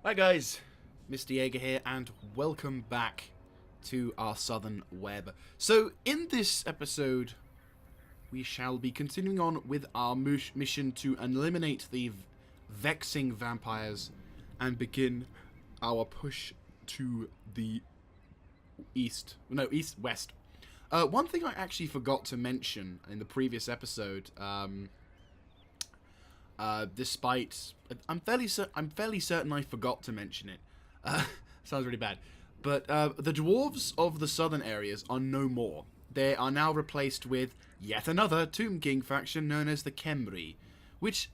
Hi guys, Mr. Jaeger here, and welcome back to our Southern Web. So, in this episode, we shall be continuing on with our mission to eliminate the vexing vampires and begin our push to the east-west. One thing I actually forgot to mention in the previous episode, despite I'm fairly certain I forgot to mention it. Sounds really bad, but the dwarves of the southern areas are no more. They are now replaced with yet another Tomb King faction known as the Khemri, which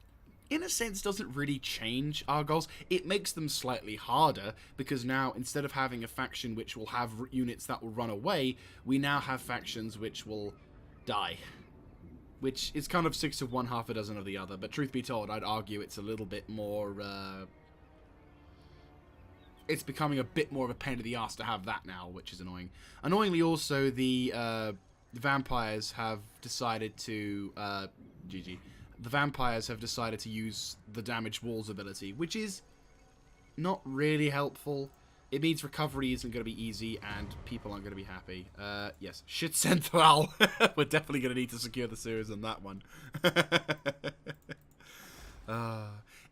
in a sense doesn't really change our goals. It makes them slightly harder because now instead of having a faction which will have units that will run away, we now have factions which will die. Which is kind of 6 of one, half a dozen of the other. But truth be told, I'd argue it's a little bit more... it's becoming a bit more of a pain in the ass to have that now, which is annoying. Annoyingly also, the vampires have decided to... GG. The vampires have decided to use the damaged walls ability, which is not really helpful. It means recovery isn't going to be easy, and people aren't going to be happy. Yes, shit central. We're definitely going to need to secure the sewers on that one.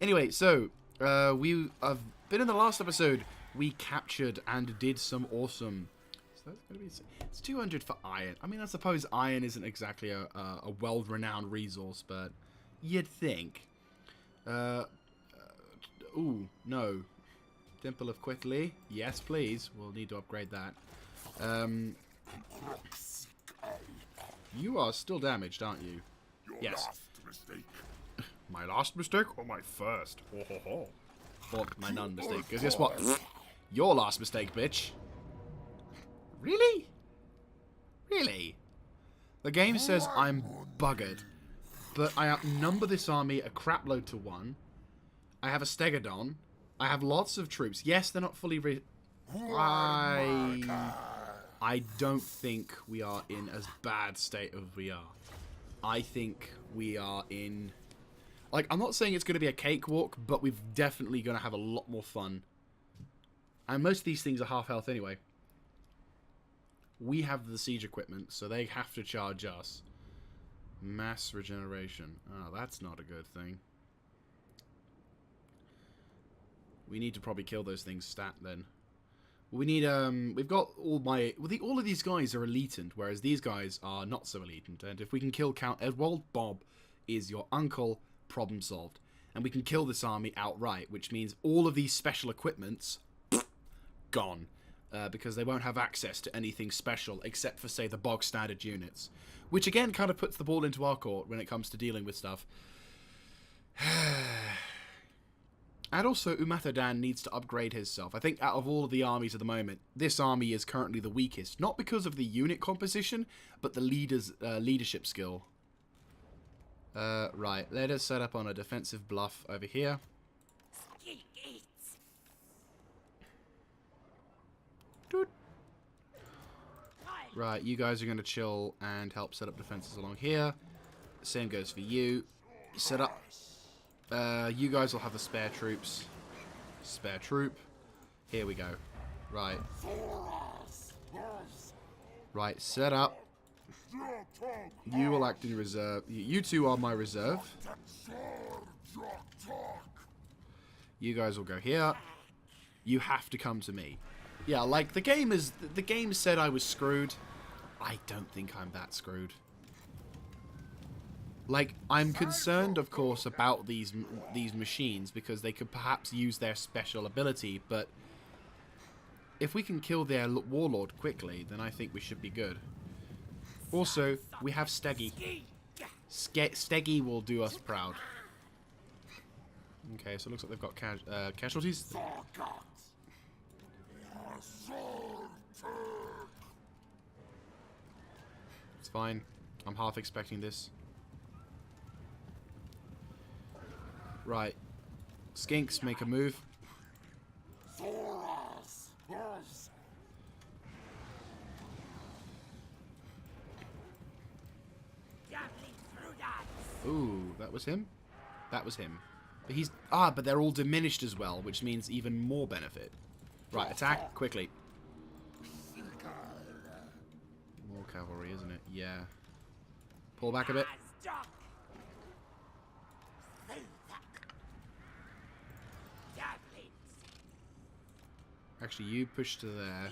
Anyway, so we have been in the last episode. We captured and did some awesome. So that's going to be. It's 200 for iron. I mean, I suppose iron isn't exactly a well-renowned resource, but you'd think. Ooh, no. Temple of Quickly. Yes, please. We'll need to upgrade that. You are still damaged, aren't you? Yes. Last mistake. My last mistake or my first? Ho, ho, ho. Or my non-mistake. Because guess what? Your last mistake, bitch. Really? Really? The game says I'm buggered. But I outnumber this army a crapload to 1. I have a Stegodon. I have lots of troops. Yes, they're not fully I don't think we are in as bad state as we are. I think we are in... Like, I'm not saying it's going to be a cakewalk, but we're definitely going to have a lot more fun. And most of these things are half health anyway. We have the siege equipment, so they have to charge us. Mass regeneration. Oh, that's not a good thing. We need to probably kill those things stat then. We need, we've got all of these guys are elitant, whereas these guys are not so elitant. And if we can kill Count Edwald, Bob is your uncle, problem solved. And we can kill this army outright, which means all of these special equipments, gone. Because they won't have access to anything special except for, say, the bog standard units. Which again kind of puts the ball into our court when it comes to dealing with stuff. And also, Umathadan needs to upgrade himself. I think out of all of the armies at the moment, this army is currently the weakest. Not because of the unit composition, but the leadership skill. Right, let us set up on a defensive bluff over here. Doot. Right, you guys are going to chill and help set up defenses along here. Same goes for you. Set up... you guys will have the spare troops. Spare troop. Here we go. Right. Right, set up. You will act in reserve. You two are my reserve. You guys will go here. You have to come to me. Yeah, like, the game said I was screwed. I don't think I'm that screwed. Like, I'm concerned, of course, about these machines because they could perhaps use their special ability, but if we can kill their warlord quickly, then I think we should be good. Also, we have Steggy. Steggy will do us proud. Okay, so it looks like they've got casualties. It's fine. I'm half expecting this. Right. Skinks, make a move. Ooh, that was him? That was him. But but they're all diminished as well, which means even more benefit. Right, attack quickly. More cavalry, isn't it? Yeah. Pull back a bit. Actually, you push to there.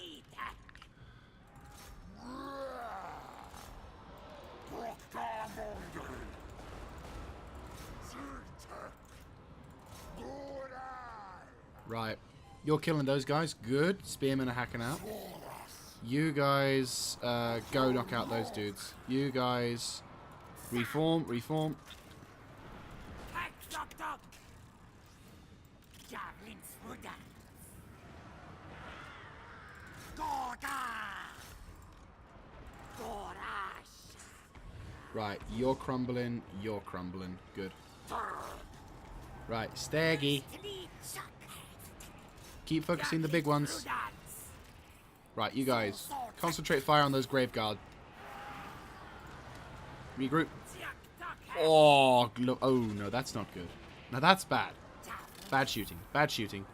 Right. You're killing those guys. Good. Spearmen are hacking out. You guys go knock out those dudes. You guys reform, reform. Right, you're crumbling, you're crumbling. Good. Right, Staggy. Keep focusing the big ones. Right, you guys. Concentrate fire on those grave guard. Regroup. Oh, oh no, that's not good. Now that's bad. Bad shooting. Bad shooting.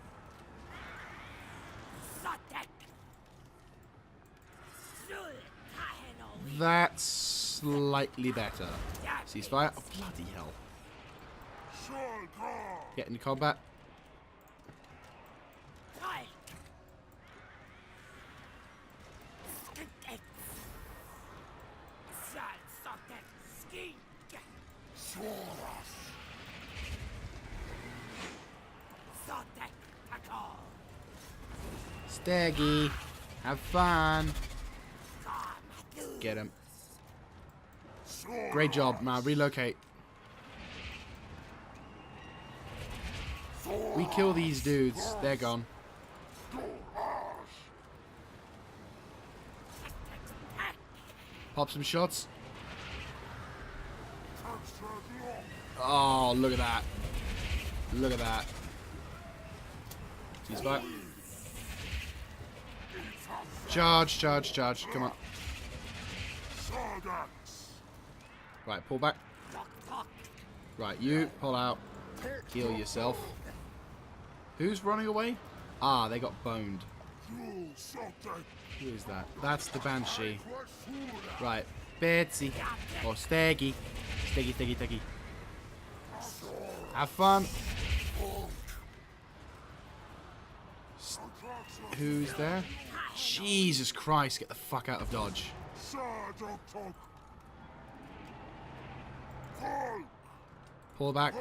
That's slightly better. Ceasefire. Oh, bloody hell. Get into combat. Staggy. Have fun. Get him. Great job. Now relocate. We kill these dudes. They're gone. Pop some shots. Oh, look at that. Look at that. He's back. Charge, charge, charge. Come on. Right, pull back. Right, you pull out. Heal yourself. Who's running away? Ah, they got boned. Who is that? That's the Banshee. Right, Betsy. Or Staggy. Staggy, Staggy, Staggy. Have fun. Who's there? Jesus Christ, get the fuck out of Dodge. Pull back.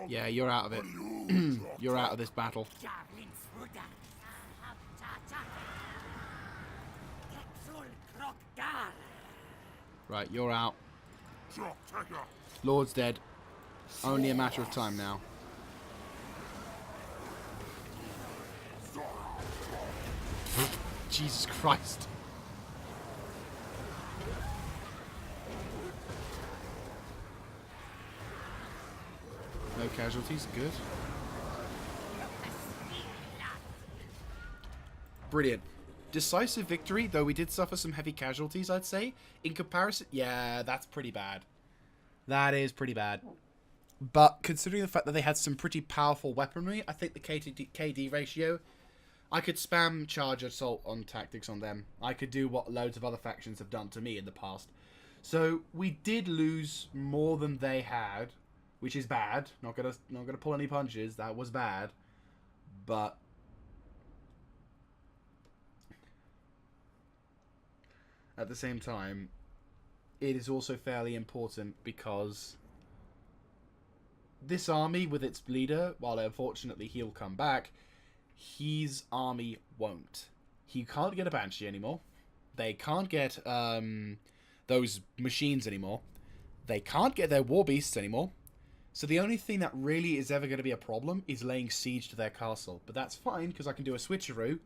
Yeah, you're out of it. You're out of this battle. Right, you're out. Lord's dead. Only a matter of time now. Jesus Christ. No casualties, good. Brilliant. Decisive victory, though we did suffer some heavy casualties, I'd say. In comparison, yeah, that's pretty bad. That is pretty bad. But considering the fact that they had some pretty powerful weaponry, I think the KD ratio, I could spam charge assault on tactics on them. I could do what loads of other factions have done to me in the past. So we did lose more than they had, which is bad. Not gonna pull any punches. That was bad. But at the same time, it is also fairly important because this army with its leader, while unfortunately he'll come back, his army won't. He can't get a Banshee anymore. They can't get those machines anymore. They can't get their war beasts anymore. So the only thing that really is ever going to be a problem is laying siege to their castle. But that's fine, because I can do a switcheroo.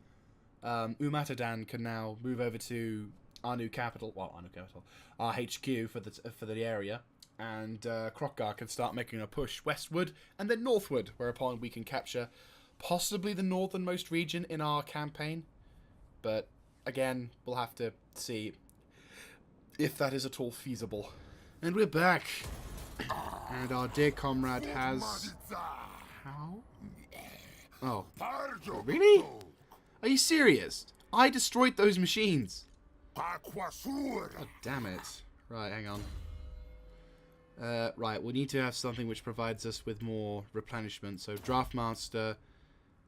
Umatadan can now move over to our new capital. Well, our new capital. Our HQ for the area. And Krokkar can start making a push westward and then northward, whereupon we can capture possibly the northernmost region in our campaign. But again, we'll have to see if that is at all feasible. And we're back. And our dear comrade has... How? Oh. Really? Are you serious? I destroyed those machines. God damn it. Right, hang on. Right, we need to have something which provides us with more replenishment. So, Draftmaster,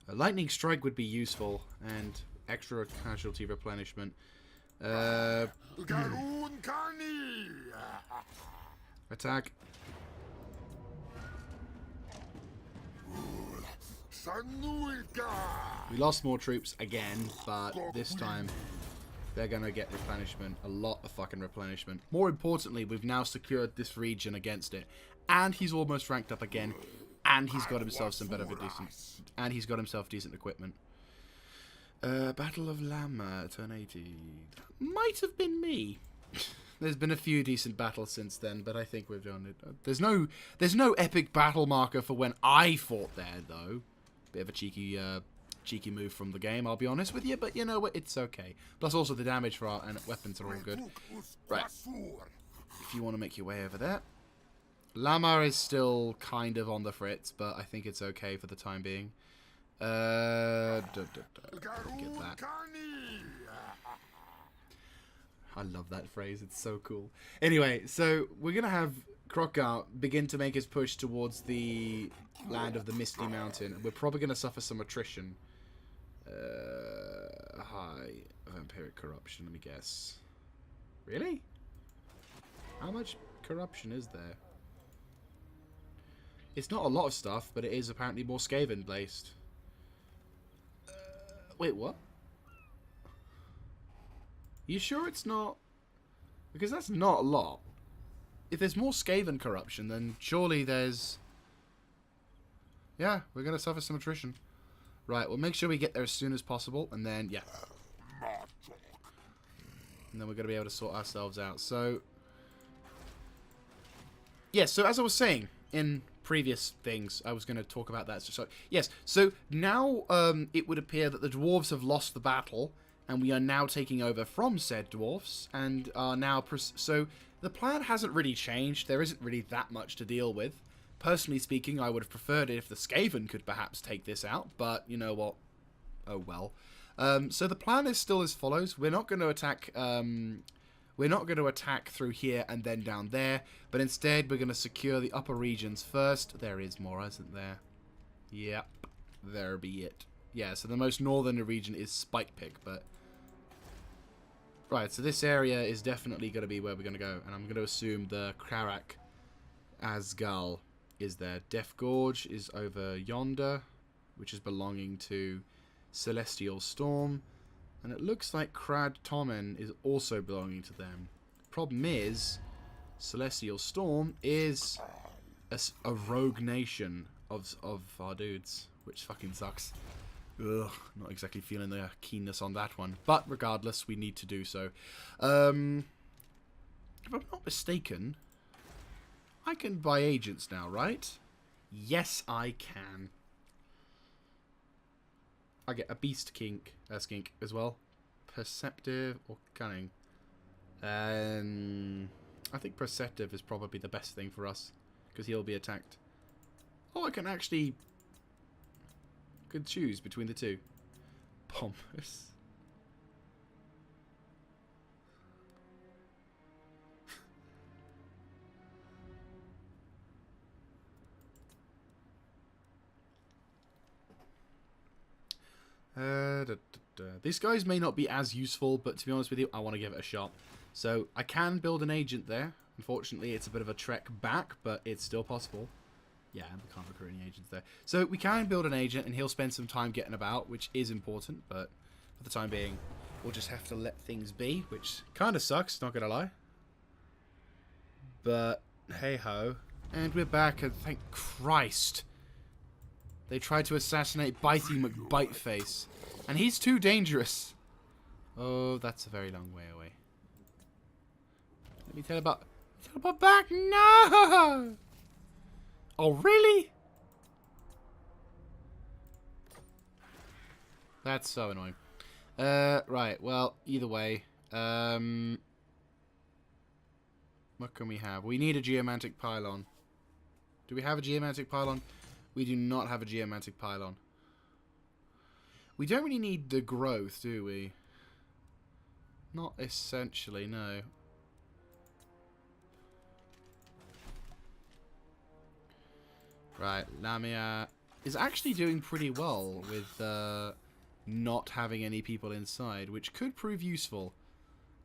a Lightning Strike would be useful, and extra casualty replenishment. Attack. We lost more troops again, but this time they're going to get replenishment. A lot of fucking replenishment. More importantly, we've now secured this region against it. And he's almost ranked up again. And he's got himself some better decent... And he's got himself decent equipment. Battle of Lama, turn 80. Might have been me. There's been a few decent battles since then, but I think we've done it. There's no epic battle marker for when I fought there, though. Bit of a cheeky move from the game, I'll be honest with you, but you know what, it's okay. Plus also the damage for our weapons are all good. Right. If you want to make your way over there. Lama is still kind of on the fritz, but I think it's okay for the time being. Get that. I love that phrase, it's so cool. Anyway, so we're going to have Krokar begin to make his push towards the land of the Misty Mountain. We're probably going to suffer some attrition. High vampiric corruption, let me guess. Really? How much corruption is there? It's not a lot of stuff, but it is apparently more Skaven based. Wait, what? You sure it's not? Because that's not a lot. If there's more Skaven corruption, then surely there's... Yeah, we're going to suffer some attrition. Right, we'll make sure we get there as soon as possible, and then, yeah. And then we're going to be able to sort ourselves out. So, yeah, so as I was saying in previous things, I was going to talk about that. So yes, so now it would appear that the dwarves have lost the battle, and we are now taking over from said dwarfs, and are now... So the plan hasn't really changed. There isn't really that much to deal with. Personally speaking, I would have preferred it if the Skaven could perhaps take this out, but you know what? Oh well. So the plan is still as follows. We're not going to attack... we're not going to attack through here and then down there, but instead we're going to secure the upper regions first. There is more, isn't there? Yep. There be it. Yeah, so the most northern region is Spike Pick, but... Right, so this area is definitely going to be where we're going to go, and I'm going to assume the Krarak Asgal is there. Death Gorge is over yonder, which is belonging to Celestial Storm. And it looks like Krad Tomen is also belonging to them. Problem is, Celestial Storm is a rogue nation of our dudes, which fucking sucks. Ugh, not exactly feeling the keenness on that one. But regardless, we need to do so. If I'm not mistaken, I can buy agents now, right? Yes, I can. I get a beast skink as well. Perceptive or cunning. I think perceptive is probably the best thing for us, because he'll be attacked. Oh, I can actually could choose between the two. Pompous. These guys may not be as useful, but to be honest with you, I want to give it a shot. So I can build an agent there. Unfortunately, it's a bit of a trek back, but it's still possible. Yeah, we can't recruit any agents there. So we can build an agent, and he'll spend some time getting about, which is important, but for the time being, we'll just have to let things be, which kind of sucks, not going to lie. But, hey-ho. And we're back, and thank Christ. They tried to assassinate Bitey McBiteface. And he's too dangerous. Oh, that's a very long way away. Let me teleport back. No! Oh, really? That's so annoying. Right, well, either way. What can we have? We need a geomantic pylon. Do we have a geomantic pylon? We do not have a geomantic pylon. We don't really need the growth, do we? Not essentially, no. Right, Lamia is actually doing pretty well with not having any people inside, which could prove useful.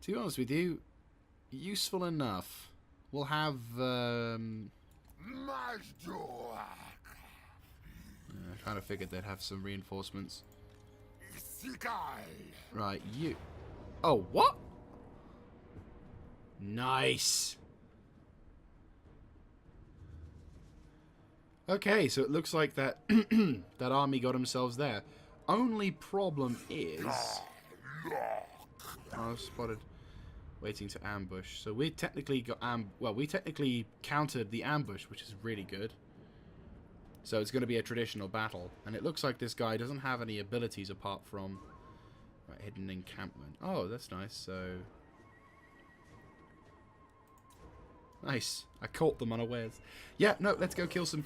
To be honest with you, useful enough. We'll have... I kind of figured they'd have some reinforcements. Right, you... Oh, what? Nice! Okay, so it looks like that that army got themselves there. Only problem is... Oh, spotted. Waiting to ambush. So we technically got we technically countered the ambush, which is really good. So it's going to be a traditional battle. And it looks like this guy doesn't have any abilities apart from... Right, hidden encampment. Oh, that's nice. So... Nice. I caught them unawares. Yeah, no, let's go kill some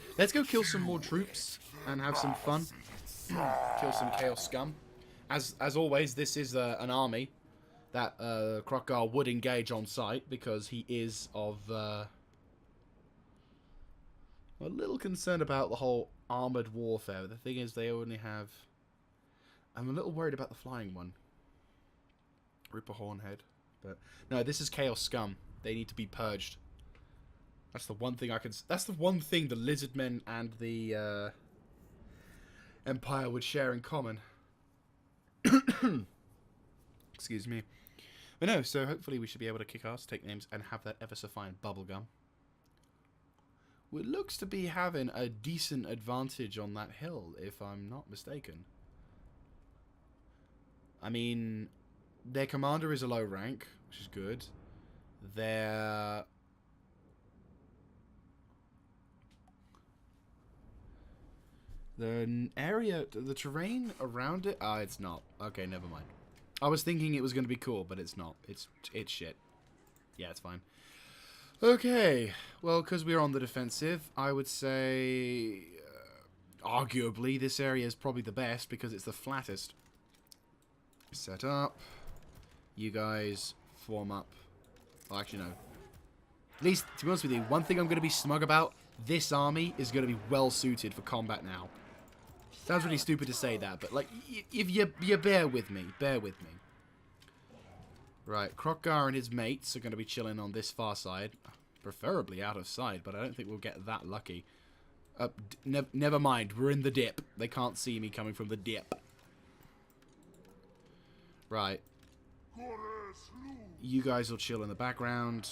more troops and have some fun. Kill some chaos scum. As always, this is an army that Krogar would engage on sight because he is of a little concerned about the whole armored warfare. The thing is, they only have... I'm a little worried about the flying one. Ripper Hornhead. But no, this is chaos scum. They need to be purged. That's the one thing I can... That's the one thing the Lizardmen and the Empire would share in common. Excuse me. But no, so hopefully we should be able to kick ass, take names, and have that ever so fine bubblegum. It looks to be having a decent advantage on that hill, if I'm not mistaken. I mean, their commander is a low rank, which is good. Their... The area, the terrain around it... Ah, it's not. Okay, never mind. I was thinking it was going to be cool, but it's not. It's shit. Yeah, it's fine. Okay. Well, because we're on the defensive, I would say... arguably, this area is probably the best because it's the flattest. Set up. You guys form up. Well, actually, no. At least, to be honest with you, one thing I'm going to be smug about, this army is going to be well suited for combat now. Sounds really stupid to say that, but like, if you bear with me, bear with me. Right, Krogar and his mates are going to be chilling on this far side, preferably out of sight, but I don't think we'll get that lucky. Never mind, we're in the dip. They can't see me coming from the dip. Right. You guys will chill in the background.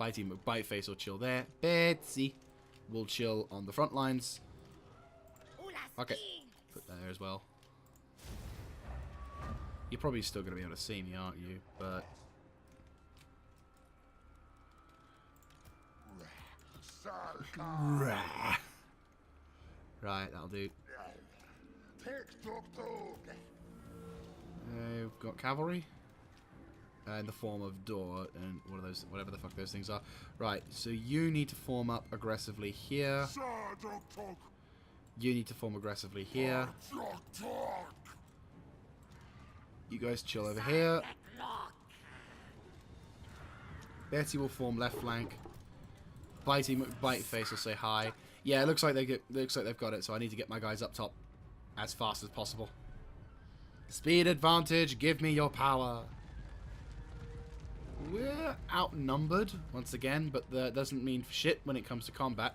Biteface will chill there. Betsy will chill on the front lines. Okay. Put that there as well. You're probably still going to be able to see me, aren't you? But... Right, that'll do. We've got cavalry. In the form of door and what are those, whatever the fuck those things are. Right, so you need to form up aggressively here. You need to form aggressively here. You guys chill over here. Betty will form left flank. Biteface will say hi. Yeah, it looks like they've got it. So I need to get my guys up top as fast as possible. Speed advantage. Give me your power. We're outnumbered once again, but that doesn't mean shit when it comes to combat.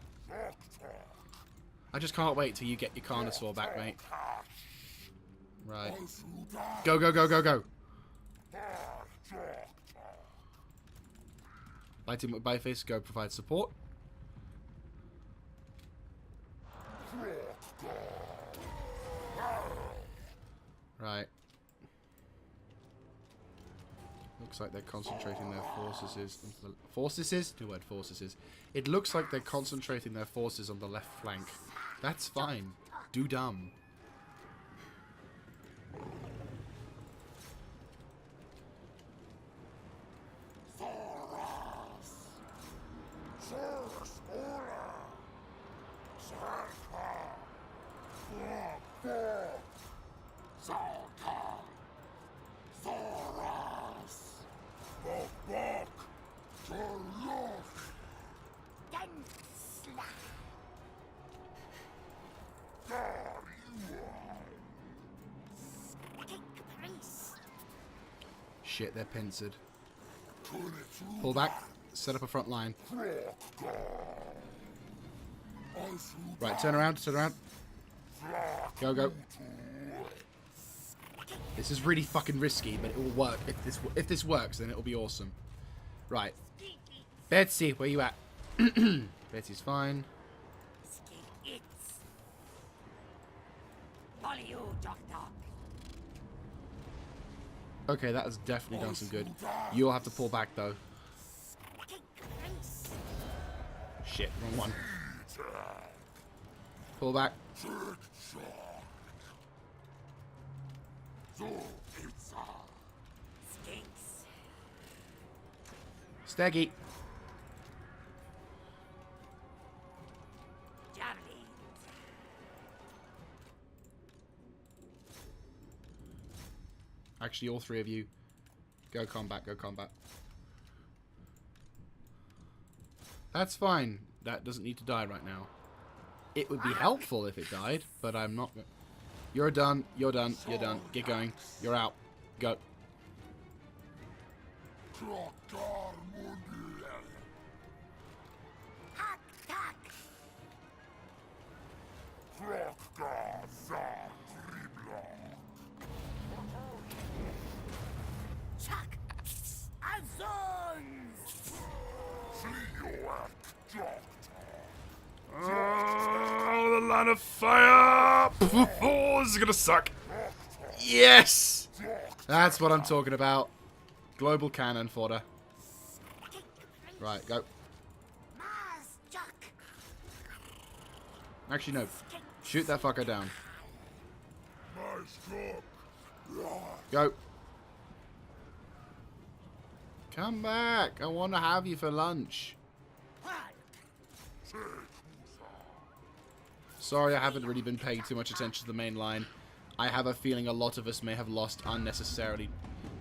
I just can't wait till you get your Carnosaur back, mate. Right. Go, go, go, go, go. Biteface, go provide support. Right. Looks like they're concentrating their forces. New word, forces. It looks like they're concentrating their forces on the left flank. That's fine. Do dumb. Shit, they're pincered. Pull back. Set up a front line. Right, turn around, turn around. Go, go. This is really fucking risky, but it will work. If this works, then it'll be awesome. Right. Betsy, where you at? Betsy's fine. Okay, that has definitely done some good. You'll have to pull back, though. Shit, wrong one. Pull back. Steggy. Actually, all three of you. Go combat, go combat. That's fine. That doesn't need to die right now. It would be helpful if it died, but I'm not. You're done. You're done. You're done. Get going. You're out. Go. Oh, the line of fire! Oh, this is gonna suck. Yes! That's what I'm talking about. Global cannon fodder. Right, go. Actually, no. Shoot that fucker down. Go. Come back. I want to have you for lunch. Sorry, I haven't really been paying too much attention to the main line. I have a feeling a lot of us may have lost unnecessarily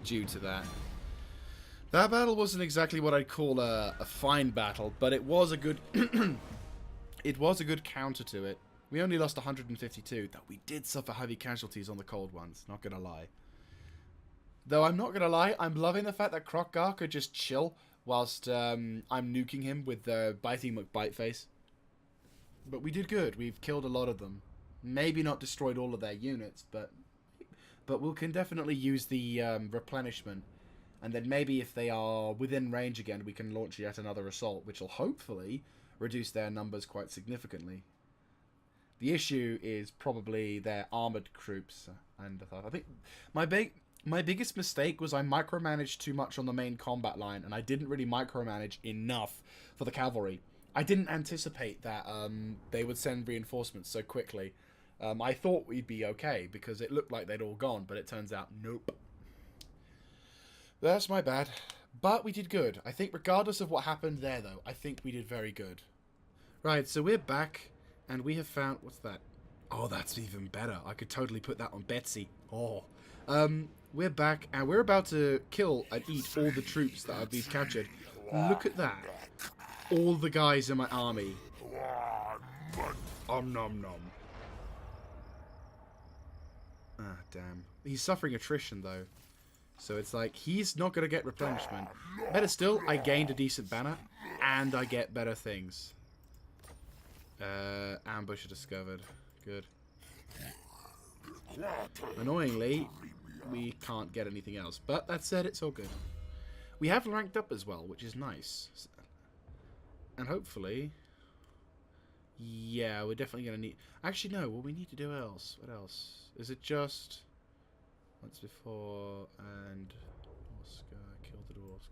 due to that. That battle wasn't exactly what I'd call a fine battle, but it was a good it was a good counter to it. We only lost 152, though we did suffer heavy casualties on the cold ones, not gonna lie. Though I'm not gonna lie, I'm loving the fact that Crockgar could just chill whilst I'm nuking him with the Biting McBiteface. But we did good. We've killed a lot of them. Maybe not destroyed all of their units, but we can definitely use the replenishment. And then maybe if they are within range again, we can launch yet another assault, which will hopefully reduce their numbers quite significantly. The issue is probably their armored troops. And I think my biggest mistake was I micromanaged too much on the main combat line, and I didn't really micromanage enough for the cavalry. I didn't anticipate that they would send reinforcements so quickly. I thought we'd be okay, because it looked like they'd all gone, but it turns out, nope. That's my bad. But we did good. I think regardless of what happened there, though, I think we did very good. Right, so we're back, and we have found... What's that? Oh, that's even better. I could totally put that on Betsy. Oh. We're back, and we're about to kill and eat all the troops that we've captured. Look at that. All the guys in my army. Om nom nom. Ah, damn. He's suffering attrition, though. So it's like, he's not going to get replenishment. Better still, I gained a decent banner, and I get better things. Ambush discovered. Good. Annoyingly, we can't get anything else. But that said, it's all good. We have ranked up as well, which is nice. And hopefully... Yeah, we're definitely going to need... Actually, no. What we need to do else? What else? Is it just... Once before and... Oscar, kill the dwarves.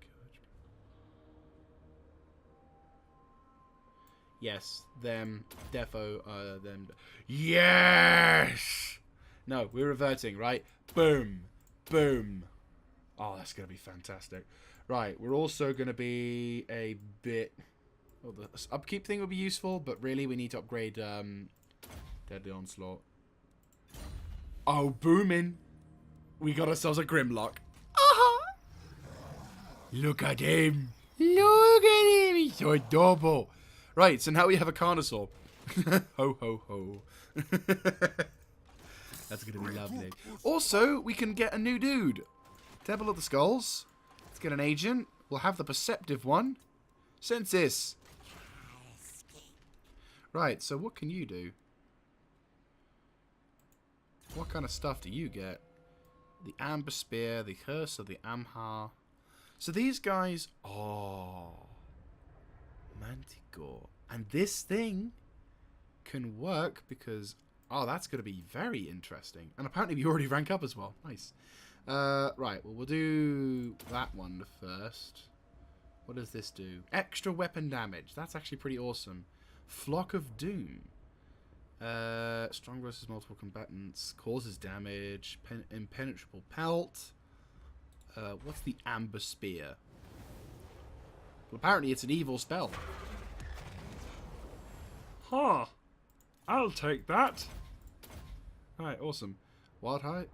Yes, them. Defo, them. Yes! No, we're reverting, right? Boom. Boom. Oh, that's going to be fantastic. Right, we're also going to be a bit... Well, the upkeep thing would be useful, but really we need to upgrade Deadly Onslaught. Oh, booming. We got ourselves a Grimlock. Uh-huh. Look at him. Look at him. He's so adorable. Right, so now we have a Carnosaur. Ho, ho, ho. That's going to be lovely. Also, we can get a new dude. Temple of the Skulls. Let's get an agent. We'll have the Perceptive one. Census. Right, so what can you do? What kind of stuff do you get? The Amber Spear, the Curse of the Amhar. So these guys... Oh. Manticore. And this thing can work because... Oh, that's going to be very interesting. And apparently we already rank up as well. Nice. Right, well, we'll do that one first. What does this do? Extra weapon damage. That's actually pretty awesome. Flock of Doom. Strong versus multiple combatants. Causes damage. Impenetrable pelt. What's the Amber Spear? Well, apparently it's an evil spell. Huh. I'll take that. Alright, awesome. Wild Height.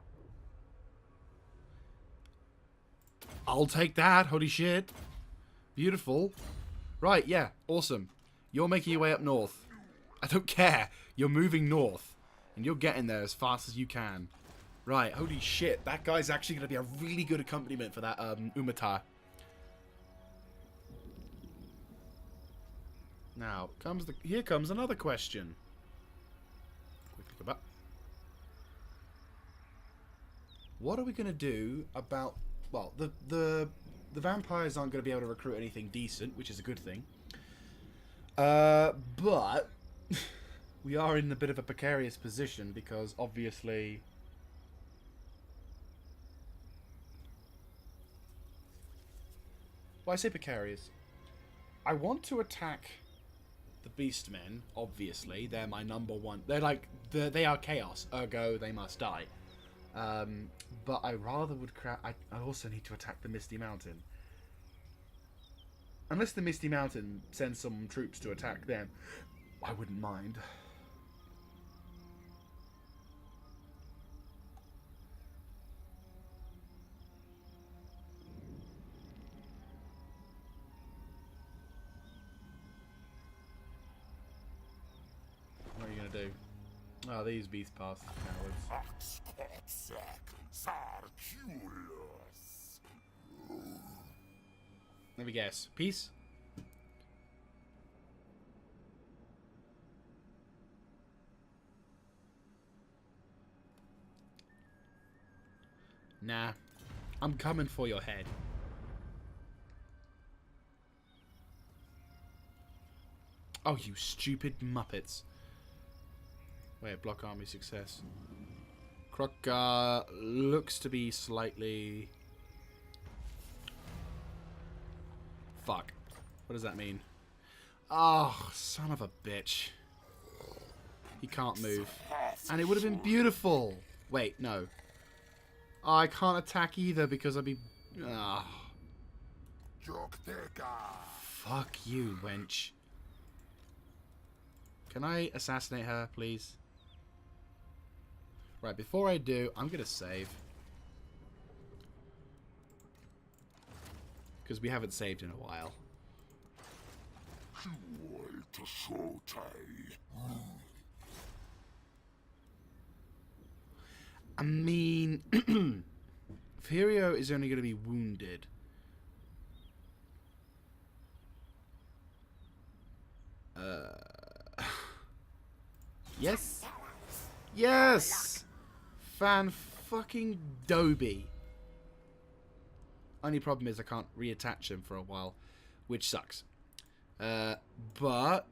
I'll take that. Holy shit. Beautiful. Right, yeah. Awesome. You're making your way up north. I don't care. You're moving north. And you're getting there as fast as you can. Right, holy shit. That guy's actually going to be a really good accompaniment for that Umatar. Now, here comes another question. Quickly go back. What are we going to do about... Well, the vampires aren't going to be able to recruit anything decent, which is a good thing. But we are in a bit of a precarious position because obviously... Well, I say precarious. I want to attack the Beastmen, obviously. They're my number one. They're like... They are chaos, ergo they must die. But I rather would... I also need to attack the Misty Mountain. Unless the Misty Mountain sends some troops to attack them, I wouldn't mind. What are you going to do? Oh, these beast pass cowards. Let me guess. Peace? Nah. I'm coming for your head. Oh, you stupid muppets. Wait, block army success. Croc looks to be slightly... Fuck. What does that mean? Oh, son of a bitch. He can't move. And it would have been beautiful. Wait, no. Oh, I can't attack either because I'd be... Oh. Fuck you, wench. Can I assassinate her, please? Right, before I do, I'm going to save. Because we haven't saved in a while. I mean... Furio is only going to be wounded. Yes? Yes! Fan-fucking-doby. Only problem is I can't reattach him for a while, which sucks. But,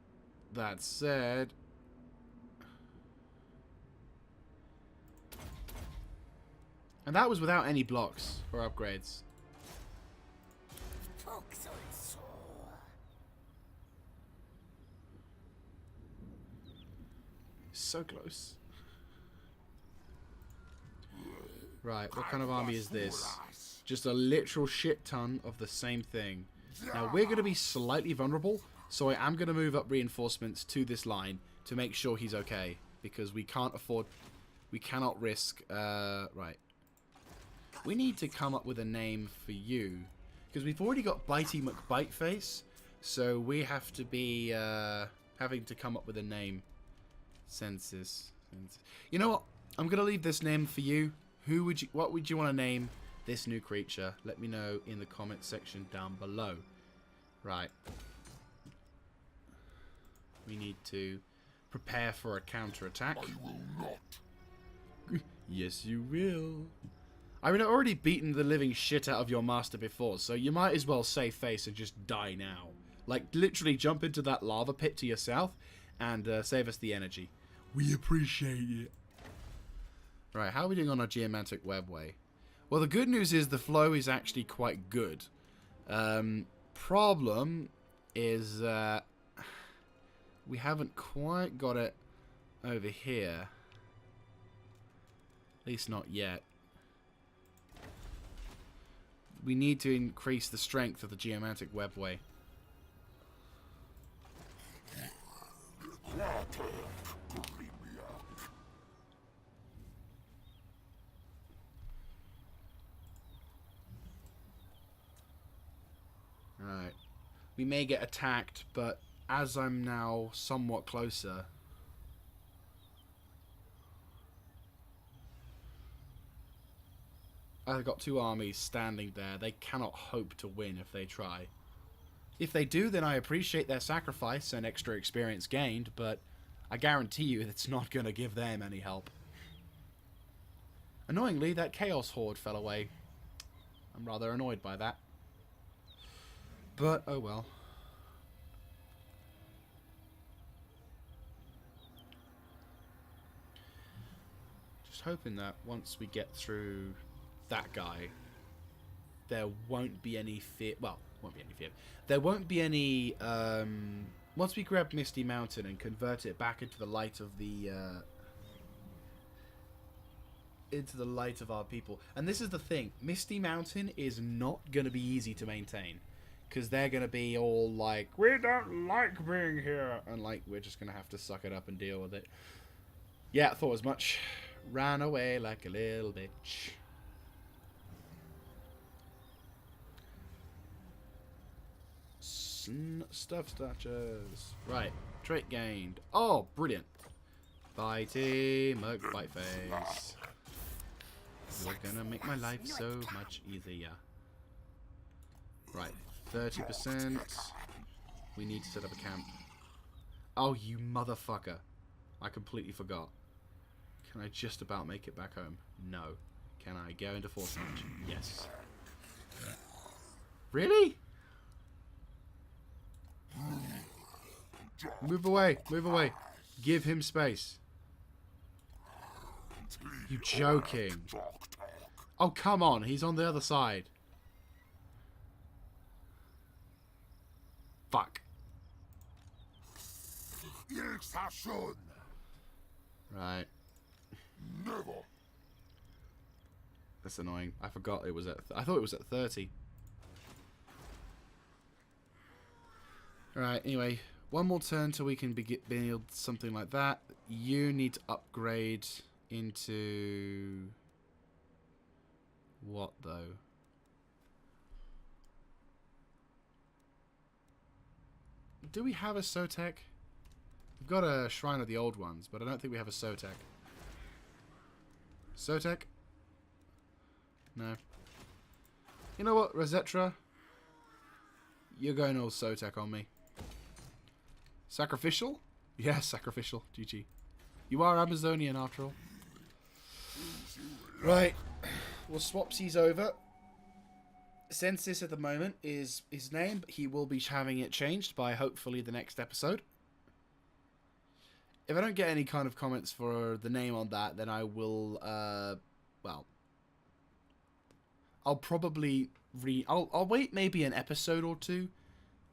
that said... And that was without any blocks or upgrades. So close. Right, what kind of army is this? Just a literal shit ton of the same thing. Now, we're going to be slightly vulnerable, so I am going to move up reinforcements to this line to make sure he's okay. Because we can't afford... We cannot risk... right. We need to come up with a name for you. Because we've already got Bitey McBiteface. So we have to be having to come up with a name. Census. You know what? I'm going to leave this name for you. What would you want to name this new creature? Let me know in the comment section down below. Right. We need to prepare for a counterattack. I will not. Yes, you will. I mean, I've already beaten the living shit out of your master before, so you might as well save face and just die now. Like, literally jump into that lava pit to your south and save us the energy. We appreciate it. Right, how are we doing on our geomantic webway? Well, the good news is the flow is actually quite good. Problem is we haven't quite got it over here. At least not yet. We need to increase the strength of the geomantic webway. Right. We may get attacked, but as I'm now somewhat closer... I've got two armies standing there. They cannot hope to win if they try. If they do, then I appreciate their sacrifice and extra experience gained, but I guarantee you it's not going to give them any help. Annoyingly, that Chaos Horde fell away. I'm rather annoyed by that. But, oh well. Just hoping that once we get through that guy, there won't be any fear. Well, won't be any fear. There won't be any. Once we grab Misty Mountain and convert it back into the light of the our people. And this is the thing: Misty Mountain is not going to be easy to maintain, because they're going to be all like, "We don't like being here," and like we're just going to have to suck it up and deal with it. Yeah, I thought as much. Ran away like a little bitch. Stuff statues. Right. Trait gained. Oh, brilliant. Bitey McBiteface. You're gonna make my life so much easier. Right. 30%. We need to set up a camp. Oh, you motherfucker. I completely forgot. Can I just about make it back home? No. Can I go into force march? Yes. Really? Move away, move away. Give him space. You joking? Oh, come on, he's on the other side. Fuck. Right. Never. That's annoying. I forgot it was at... I thought it was at 30. Alright, anyway. One more turn till we can build something like that. You need to upgrade into... What, though? Do we have a Sotek? We've got a Shrine of the Old Ones, but I don't think we have a Sotek. Sotek? No. You know what, Rosetra? You're going all Sotek on me. Sacrificial? Yeah, sacrificial. GG. You are Amazonian after all. Right. We'll swapsies over. Census at the moment is his name, but he will be having it changed by hopefully the next episode. If I don't get any kind of comments for the name on that, then I will, well, I'll probably I'll wait maybe an episode or two,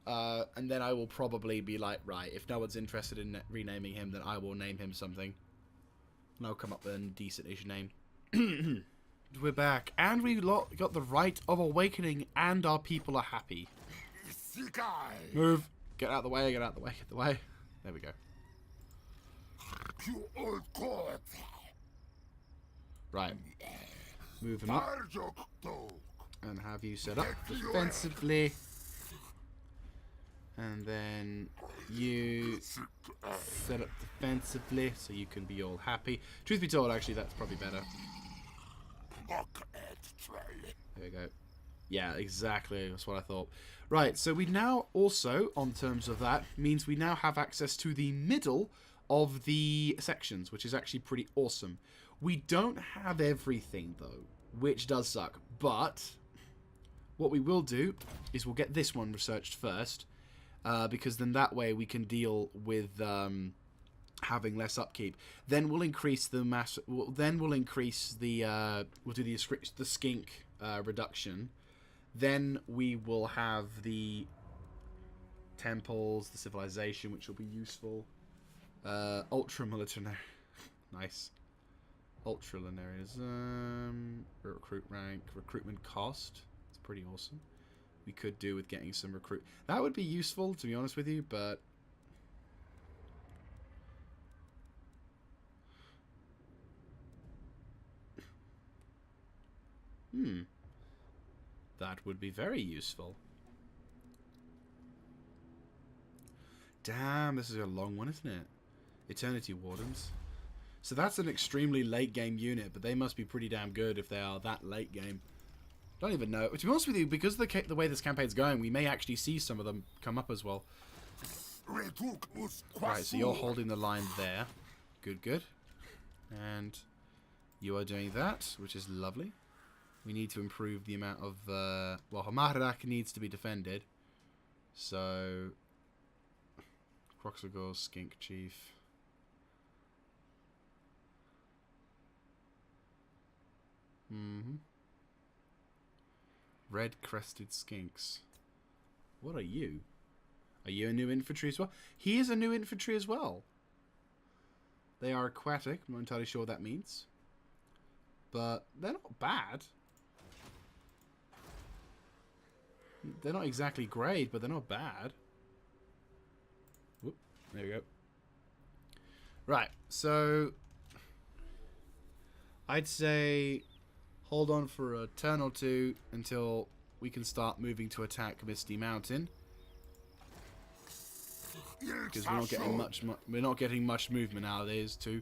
and then I will probably be like, right, if no one's interested in renaming him, then I will name him something. And I'll come up with a decent-ish name. We're back, and we got the Rite of Awakening, and our people are happy. Move. Get out of the way, get out of the way, get out of the way. There we go. You old court. Right. Move them up and have you set up defensively. And then you set up defensively so you can be all happy. Truth be told, actually, that's probably better. There we go. Yeah, exactly. That's what I thought. Right, so we now also, on terms of that, means we now have access to the middle of the sections, which is actually pretty awesome. We don't have everything, though, which does suck. But what we will do is we'll get this one researched first. Because then that way we can deal with having less upkeep. Then we'll increase the mass. Then we'll increase the. We'll do the skink reduction. Then we will have the temples, the civilization, which will be useful. Ultra military, nice. Ultralinearism, recruit rank, recruitment cost. It's pretty awesome. We could do with getting some recruit. That would be useful, to be honest with you, but that would be very useful. Damn, this is a long one, isn't it? Eternity Wardens. So that's an extremely late game unit, but they must be pretty damn good if they are that late game. Don't even know. To be honest with you, because of the way this campaign's going, we may actually see some of them come up as well. Right, so you're holding the line there. Good, good. And you are doing that, which is lovely. We need to improve the amount of... well, Hamarrak needs to be defended. So... Croxagor, Skink Chief... Red-crested skinks. What are you? Are you a new infantry as well? He is a new infantry as well. They are aquatic. I'm not entirely sure what that means. But they're not bad. They're not exactly great, but they're not bad. Whoop, there we go. Right, so... I'd say... Hold on for a turn or two until we can start moving to attack Misty Mountain. Because we're not getting much movement out of these two.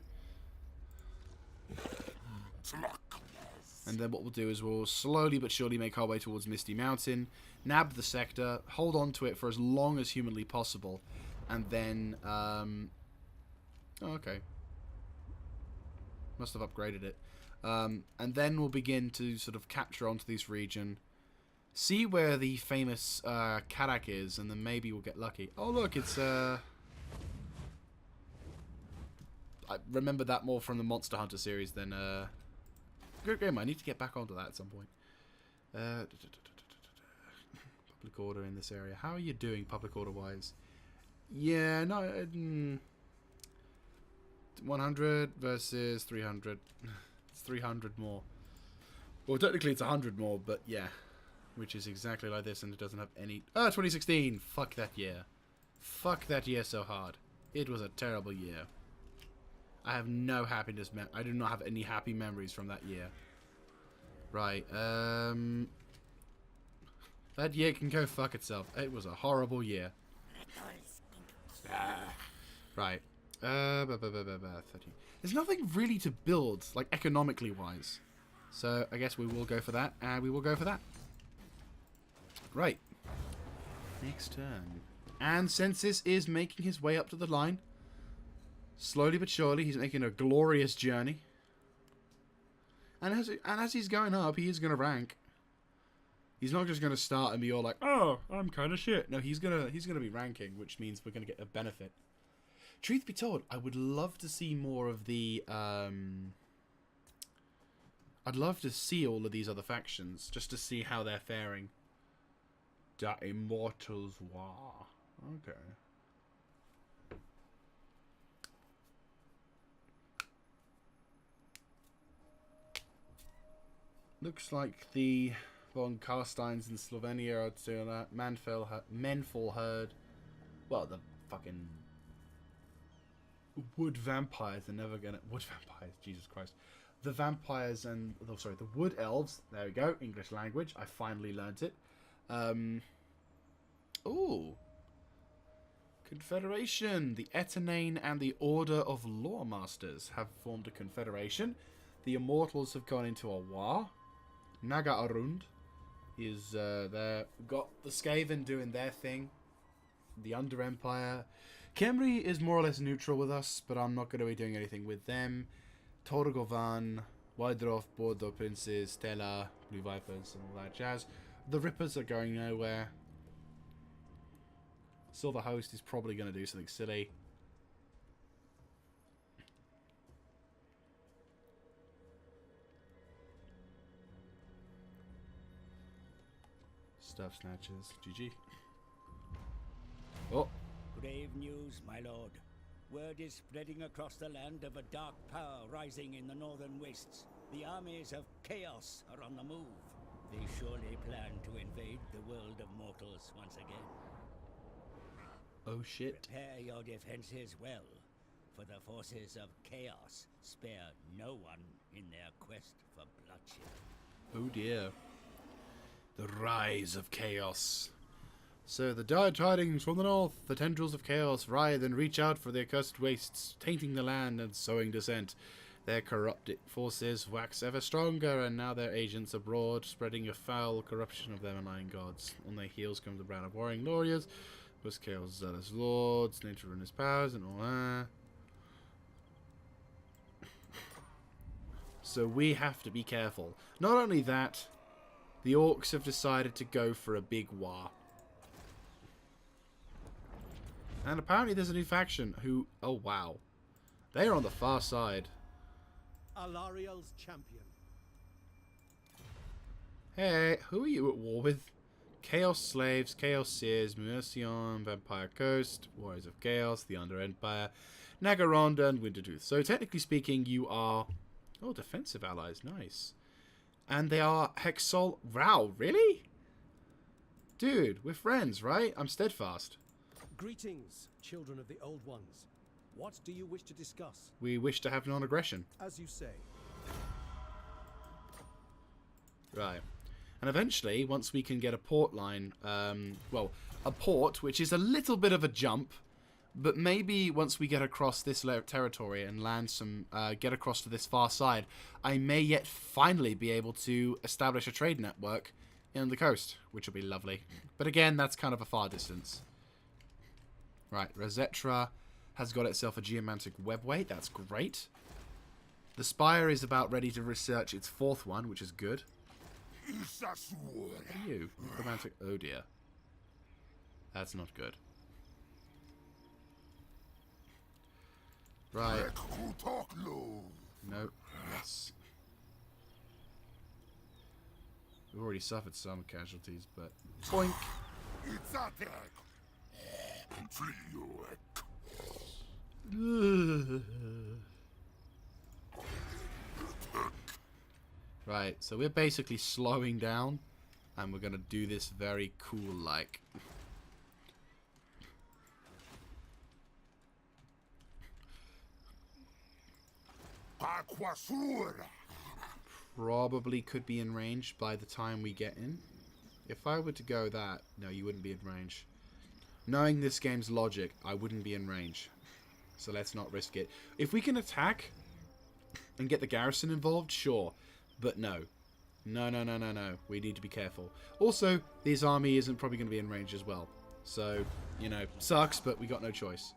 And then what we'll do is we'll slowly but surely make our way towards Misty Mountain, nab the sector, hold on to it for as long as humanly possible, and then oh, okay. Must have upgraded it. And then we'll begin to sort of capture onto this region, see where the famous Karak is, and then maybe we'll get lucky. Oh look, it's I remember that more from the Monster Hunter series than good game. I need to get back onto that at some point. Public order in this area. How are you doing public order wise? Yeah, no, 100 versus 300. 300 more. Well, technically it's 100 more, but yeah. Which is exactly like this, and it doesn't have any... 2016! Fuck that year. Fuck that year so hard. It was a terrible year. I have no happiness... I do not have any happy memories from that year. Right, that year can go fuck itself. It was a horrible year. Right. 13. There's nothing really to build, like, economically wise. So, I guess we will go for that, and we will go for that. Right. Next turn. And Census is making his way up to the line. Slowly but surely, he's making a glorious journey. And as he's going up, he is going to rank. He's not just going to start and be all like, oh, I'm kind of shit. No, he's gonna be ranking, which means we're going to get a benefit. Truth be told, I would love to see more of the... I'd love to see all of these other factions, just to see how they're faring. The Immortals War. Okay. Looks like the von Karsteins in Slovenia are doing that. Menful Herd. Well, the fucking... Wood vampires are never gonna... Wood vampires, Jesus Christ. the vampires and... Oh, sorry, the wood elves. There we go. English language. I finally learnt it. Ooh. Confederation. The Etenane and the Order of Lawmasters have formed a confederation. The Immortals have gone into a war. Naga Arund is there. We've got the Skaven doing their thing. The Under Empire. Khemri is more or less neutral with us, but I'm not going to be doing anything with them. Torgovan, Wydrof, Bordeaux Princes, Stella, Blue Vipers, and all that jazz. The Rippers are going nowhere. Silver Host is probably going to do something silly. Stuff Snatchers. GG. Oh. Grave news, my lord. Word is spreading across the land of a dark power rising in the northern wastes. The armies of chaos are on the move. They surely plan to invade the world of mortals once again. Oh shit. Prepare your defenses well, for the forces of chaos spare no one in their quest for bloodshed. Oh dear. The rise of chaos. So the dire tidings from the north, the tendrils of chaos writhe and reach out for the accursed wastes, tainting the land and sowing dissent. Their corrupted forces wax ever stronger, and now their agents abroad, spreading a foul corruption of their malign gods. On their heels comes the brand of warring warriors, with chaos zealous lords, nature and his powers, and all that. So we have to be careful. Not only that, the orcs have decided to go for a big war. And apparently there's a new faction who... Oh, wow. They're on the far side. Alariel's champion. Hey, who are you at war with? Chaos Slaves, Chaos Seers, Mercion, Vampire Coast, Warriors of Chaos, the Under Empire, Nagaronda, and Wintertooth. So technically speaking, you are... Oh, defensive allies. Nice. And they are Hexol... Wow, really? Dude, we're friends, right? I'm steadfast. Greetings, children of the Old Ones. What do you wish to discuss? We wish to have non-aggression. As you say. Right. And eventually, once we can get a port line, well, a port, which is a little bit of a jump, but maybe once we get across this territory and land some, get across to this far side, I may yet finally be able to establish a trade network in the coast, which will be lovely. But again, that's kind of a far distance. Right, Rosetra has got itself a geomantic webway. That's great. The Spire is about ready to research its fourth one, which is good. What are you? Romantic. Oh dear. That's not good. Right. No. Yes. We've already suffered some casualties, but... Boink! Right, so we're basically slowing down, and we're gonna do this very cool like. Probably could be in range by the time we get in. If I were to go that, no, you wouldn't be in range. Knowing this game's logic, I wouldn't be in range. So let's not risk it. If we can attack and get the garrison involved, sure. But no. No, no, no, no, no. We need to be careful. Also, this army isn't probably going to be in range as well. So, you know, sucks, but we got no choice.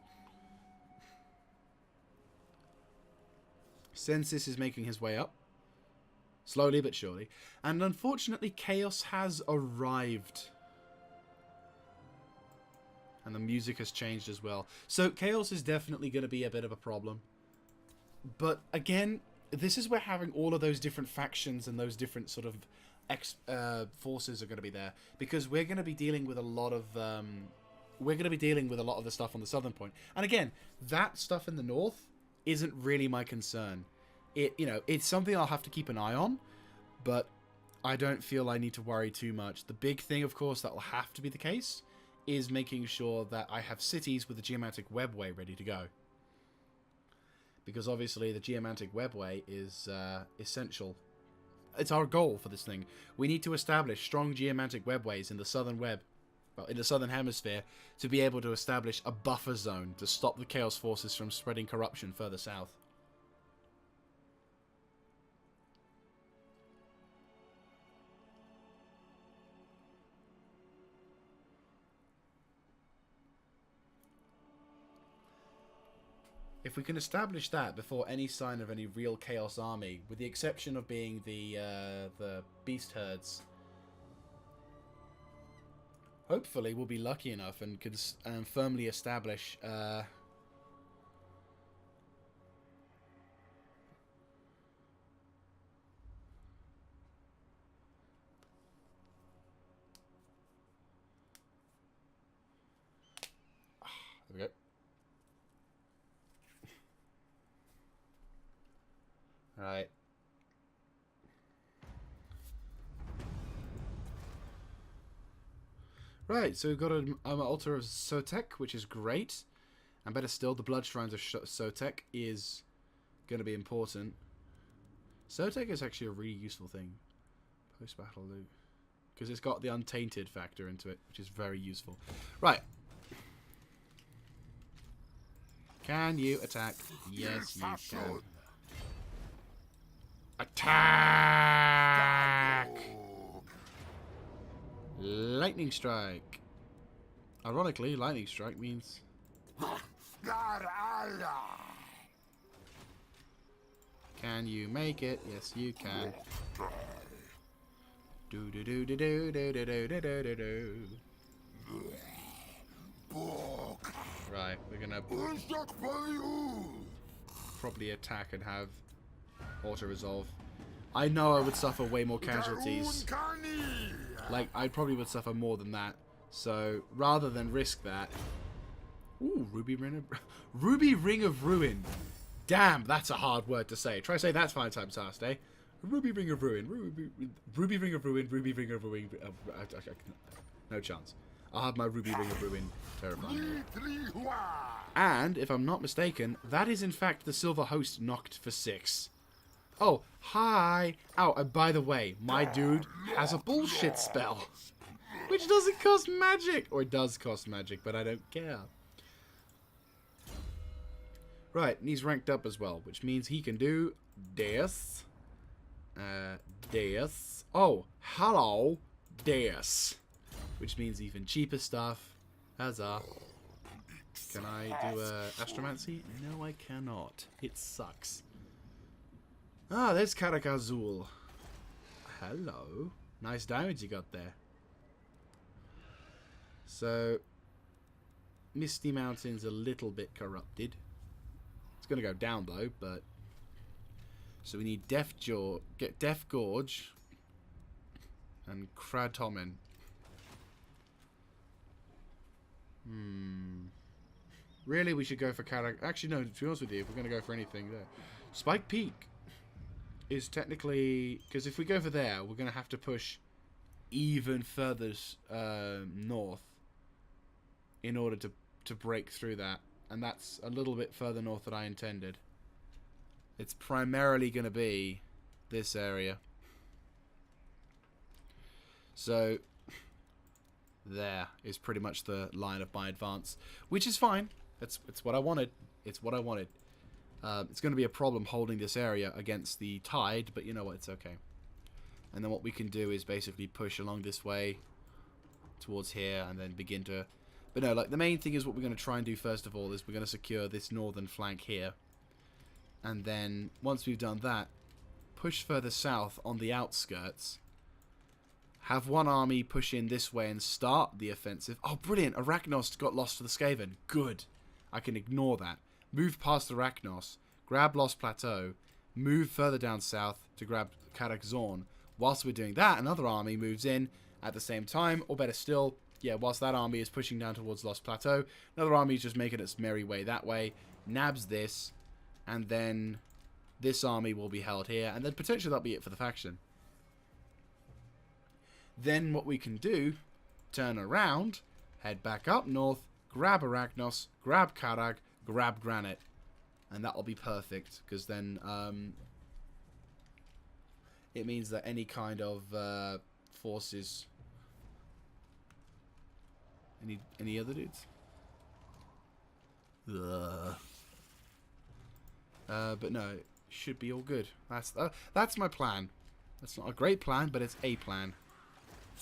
Census is making his way up. Slowly but surely. And unfortunately, Chaos has arrived. And the music has changed as well. So Chaos is definitely going to be a bit of a problem. But again, this is where having all of those different factions and those different sort of forces are going to be there. Because we're going to be dealing with a lot of... we're going to be dealing with a lot of the stuff on the southern point. And again, that stuff in the north isn't really my concern. You know, it's something I'll have to keep an eye on. But I don't feel I need to worry too much. The big thing, of course, that will have to be the case is making sure that I have cities with the geomantic webway ready to go. because obviously the geomantic webway is essential. It's our goal for this thing. We need to establish strong geomantic webways in the southern in the southern hemisphere, to be able to establish a buffer zone to stop the Chaos forces from spreading corruption further south. If we can establish that before any sign of any real Chaos army, with the exception of being the beast herds, hopefully we'll be lucky enough and can firmly establish there we go. Right. Right, so we've got an altar of Sotek, which is great. And better still, the blood shrines of Sotek is going to be important. Sotek is actually a really useful thing. Post-battle loot. Because it's got the untainted factor into it, which is very useful. Right. Can you attack? Yes, you can. Attack! Lightning strike. Ironically, lightning strike means... Can you make it? Yes, you can. Do do do do do do do do do do do. Right, we're gonna probably attack and have auto resolve. I know I would suffer way more casualties. Like, I probably would suffer more than that. So, rather than risk that... Ooh, Ruby Ring of Ruin. Damn, that's a hard word to say. Try to say that 5 times fast, eh? Ruby Ring of Ruin. Ruby Ring of Ruin. Ruby Ring of Ruin. No chance. I'll have my Ruby Ring of Ruin. Terrifying. And, if I'm not mistaken, that is in fact the Silver Host knocked for 6. Oh, hi! Oh, and by the way, my dude has a bullshit spell. Which doesn't cost magic. Or it does cost magic, but I don't care. Right, and he's ranked up as well, which means he can do this. This. Oh, hello. This. Which means even cheaper stuff. Huzzah. Can I do astromancy? No, I cannot. It sucks. Ah, there's Karak Azul. Hello. Nice damage you got there. So, Misty Mountain's a little bit corrupted. It's going to go down though, but... So we need Death Gorge and Kratomen. Really, we should go for Karak... Actually, no, to be honest with you, if we're going to go for anything there. Spike Peak is technically... Because if we go for there, we're going to have to push even further north in order to break through that. And that's a little bit further north than I intended. It's primarily going to be this area. So, there is pretty much the line of my advance. Which is fine. It's what I wanted. It's what I wanted. It's going to be a problem holding this area against the tide, but you know what, it's okay. And then what we can do is basically push along this way towards here and then begin to... But no, like the main thing is what we're going to try and do first of all is we're going to secure this northern flank here. And then once we've done that, push further south on the outskirts. Have one army push in this way and start the offensive. Oh, brilliant. Arachnos got lost to the Skaven. Good. I can ignore that. Move past Arachnos, grab Lost Plateau, move further down south to grab Karak Zorn. Whilst we're doing that, another army moves in at the same time, or better still, yeah, whilst that army is pushing down towards Lost Plateau, another army is just making its merry way that way, nabs this, and then this army will be held here, and then potentially that'll be it for the faction. Then what we can do, turn around, head back up north, grab Arachnos, grab Karak, grab Granite. And that'll be perfect, because then it means that any kind of forces... Any other dudes? But no, it should be all good. That's my plan. That's not a great plan, but it's a plan.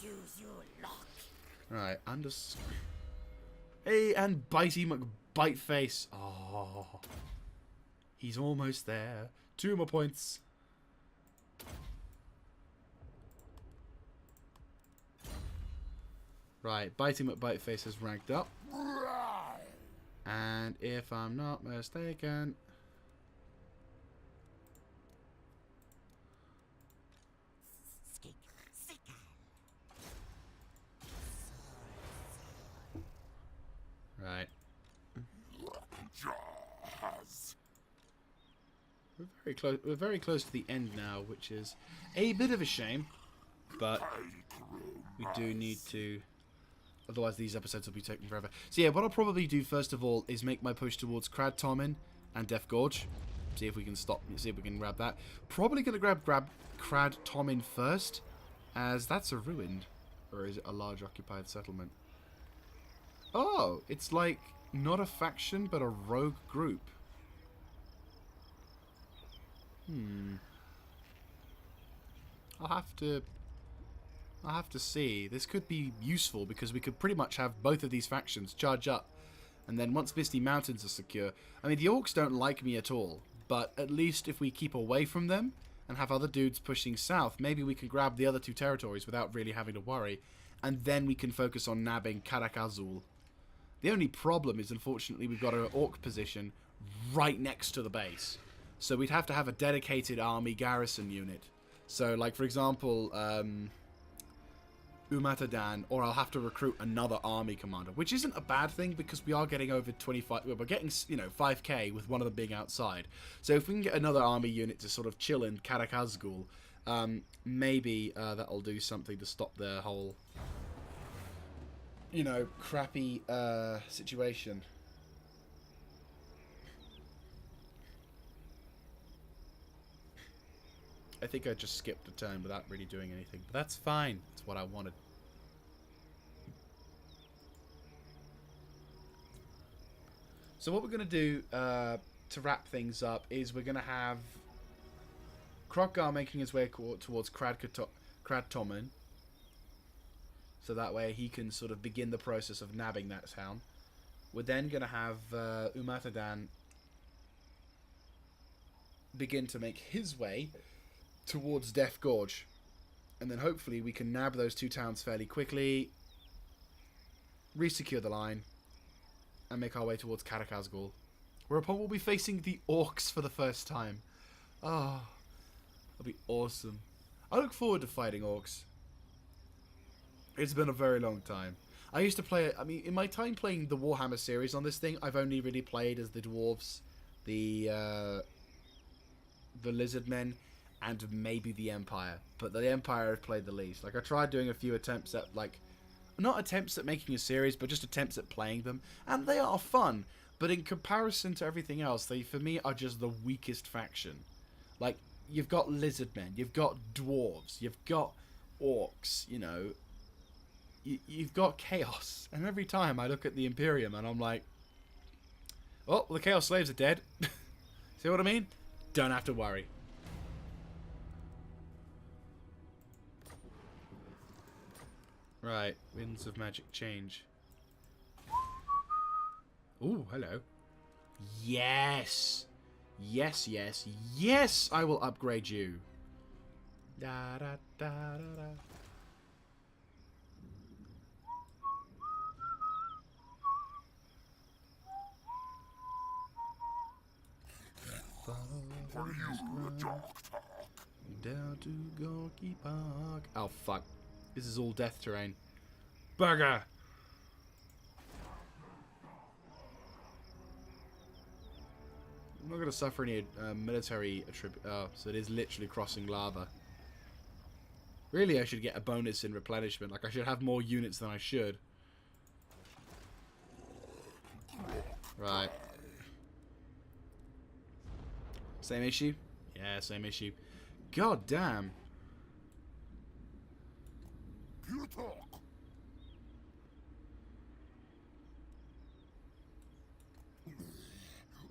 Choose your luck. Right, Hey, and Bitey McBiteface. Oh, he's almost there. 2 more points. Right, Bitey McBiteface has ranked up. And if I'm not mistaken... Right. We're very close to the end now, which is a bit of a shame, but we do need to, otherwise these episodes will be taking forever. So yeah, what I'll probably do first of all is make my push towards Crad Tommen and Death Gorge. See if we can grab that. Probably gonna grab Crad Tommen first, as that's a ruined, or is it a large occupied settlement? Oh, it's like not a faction but a rogue group. I'll have to see. This could be useful because we could pretty much have both of these factions charge up, and then once Misty Mountains are secure, I mean the orcs don't like me at all, but at least if we keep away from them and have other dudes pushing south, maybe we can grab the other 2 territories without really having to worry, and then we can focus on nabbing Karak Azul. The only problem is, unfortunately, we've got an orc position right next to the base. So we'd have to have a dedicated army garrison unit. So, like, for example, Umatadan, or I'll have to recruit another army commander, which isn't a bad thing because we are getting over 25... We're getting, 5k with one of them being outside. So if we can get another army unit to sort of chill in Karak Azul, maybe that'll do something to stop their whole... crappy situation. I think I just skipped a turn without really doing anything, but that's fine. It's what I wanted. So what we're going to do to wrap things up is we're going to have Krogar making his way towards Crad Tommen. So that way he can sort of begin the process of nabbing that town. We're then going to have Umatadan begin to make his way towards Death Gorge. And then hopefully we can nab those 2 towns fairly quickly, re-secure the line, and make our way towards Karak Azul. Whereupon we'll be facing the orcs for the first time. Ah, that'll be awesome. I look forward to fighting orcs. It's been a very long time. I used to play it, in my time playing the Warhammer series on this thing, I've only really played as the dwarves, the lizard men, and maybe the Empire. But the Empire I've played the least. Like, I tried doing a few attempts at, not attempts at making a series, but just attempts at playing them. And they are fun. But in comparison to everything else, they, for me, are just the weakest faction. Like, you've got lizard men, you've got dwarves, you've got orcs, you've got chaos. And every time I look at the Imperium and I'm like, oh, the Chaos Slaves are dead. See what I mean? Don't have to worry. Right, Winds of Magic change. Ooh, hello. Yes! Yes, yes, yes! I will upgrade you. Da da da da da. Down to Gorky Park. Oh, fuck. This is all death terrain. Bugger! I'm not going to suffer any military attribute. Oh, so it is literally crossing lava. Really, I should get a bonus in replenishment. Like, I should have more units than I should. Right. Same issue? Yeah, same issue. God damn. You talk.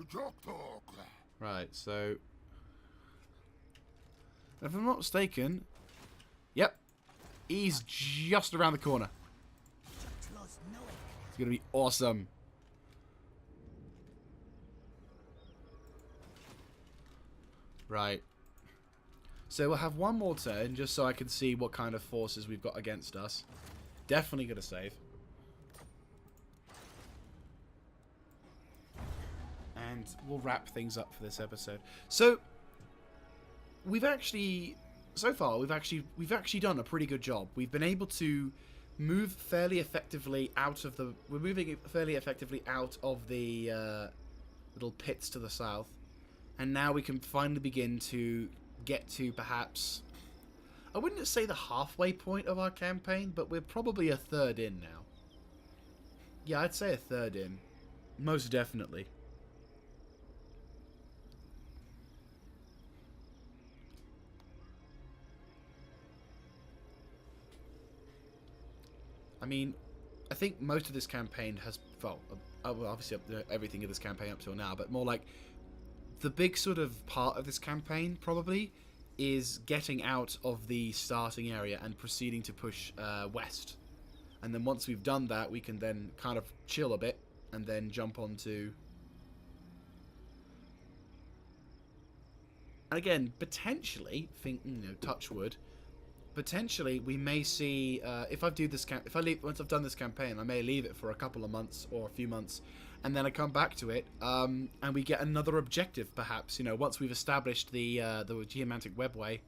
Joke talk. Right, so... If I'm not mistaken... Yep. He's just around the corner. It's going to be awesome. Right. So we'll have one more turn, just so I can see what kind of forces we've got against us. Definitely going to save. And we'll wrap things up for this episode. So we've actually, so far, we've actually done a pretty good job. We've been able to move fairly effectively out of the. We're moving fairly effectively out of the little pits to the south, and now we can finally begin to get to perhaps. I wouldn't say the halfway point of our campaign, but we're probably a third in now. Yeah, I'd say a third in, most definitely. I mean, I think most of this campaign has, well, obviously everything of this campaign up till now, but more like the big sort of part of this campaign probably is getting out of the starting area and proceeding to push west. And then once we've done that, we can then kind of chill a bit and then jump onto... And again, potentially, touch wood, potentially we may see if I do this once I've done this campaign, I may leave it for a couple of months or a few months, and then I come back to it, and we get another objective, perhaps. Once we've established the geomantic webway,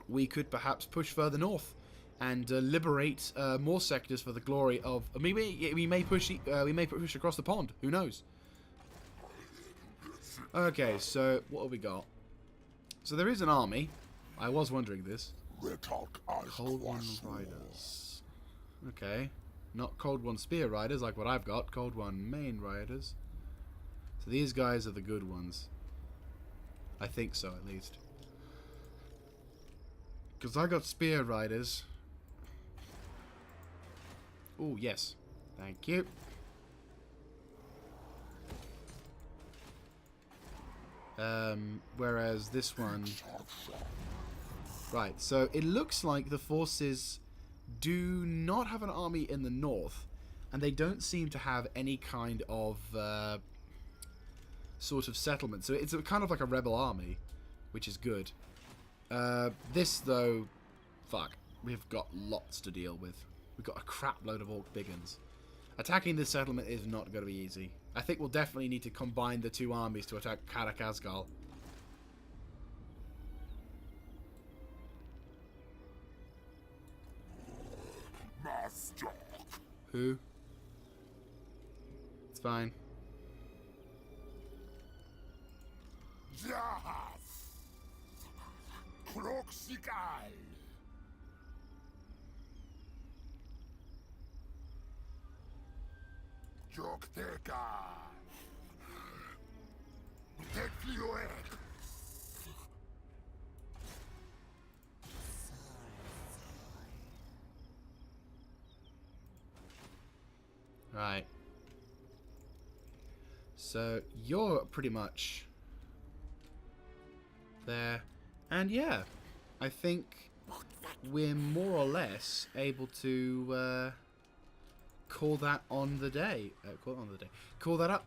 we could perhaps push further north and liberate more sectors for the glory of. I mean, we may push across the pond. Who knows? Okay, so what have we got? So there is an army. I was wondering this. Cold One Riders. Okay. Not Cold One Spear Riders like what I've got. Cold One Main Riders. So these guys are the good ones. I think so, at least. Because I got Spear Riders. Oh, yes. Thank you. Whereas this one... Right, so it looks like the forces do not have an army in the north, and they don't seem to have any kind of sort of settlement. So it's kind of like a rebel army, which is good. This, though, fuck, we've got lots to deal with. We've got a crap load of orc biggins. Attacking this settlement is not going to be easy. I think we'll definitely need to combine the two armies to attack Karakazgal. Master. Who? It's fine. Jahas. Kroxikal. Jokteka. Teklioek. Right. So you're pretty much there. And yeah, I think we're more or less able to call that on the day. Call that up.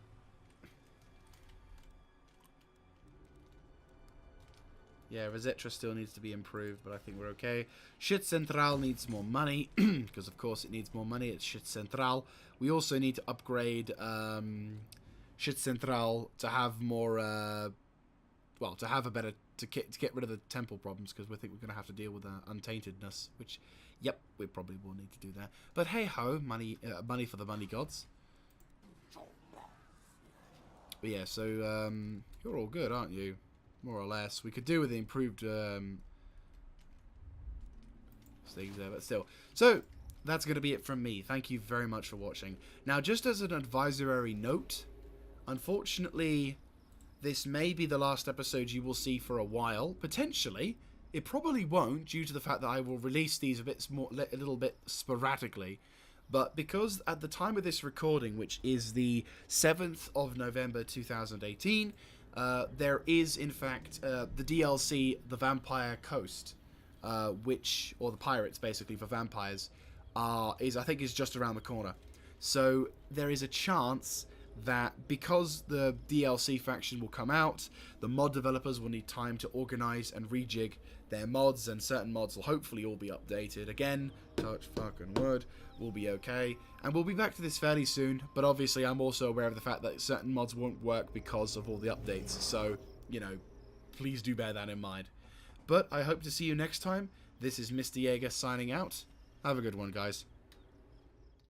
Yeah, Rosetra still needs to be improved, but I think we're okay. Shit Central needs more money, because of course it needs more money. It's Shit Central. We also need to upgrade Shit Central to have more, well, to have a better, to get rid of the temple problems, because we think we're going to have to deal with untaintedness, which, yep, we probably will need to do that. But hey ho, money for the money gods. But yeah, so you're all good, aren't you? More or less. We could do with the improved things there, but still. So, that's going to be it from me. Thank you very much for watching. Now, just as an advisory note, unfortunately, this may be the last episode you will see for a while. Potentially. It probably won't, due to the fact that I will release these a little bit sporadically. But because at the time of this recording, which is the 7th of November 2018, there is, in fact, the DLC, The Vampire Coast, or the Pirates, basically, for vampires, I think is just around the corner. So there is a chance that because the DLC faction will come out, the mod developers will need time to organize and rejig their mods, and certain mods will hopefully all be updated. Again, touch fucking wood, we'll be okay. And we'll be back to this fairly soon, but obviously I'm also aware of the fact that certain mods won't work because of all the updates. So, you know, please do bear that in mind. But I hope to see you next time. This is Mr. Jaeger signing out. Have a good one, guys.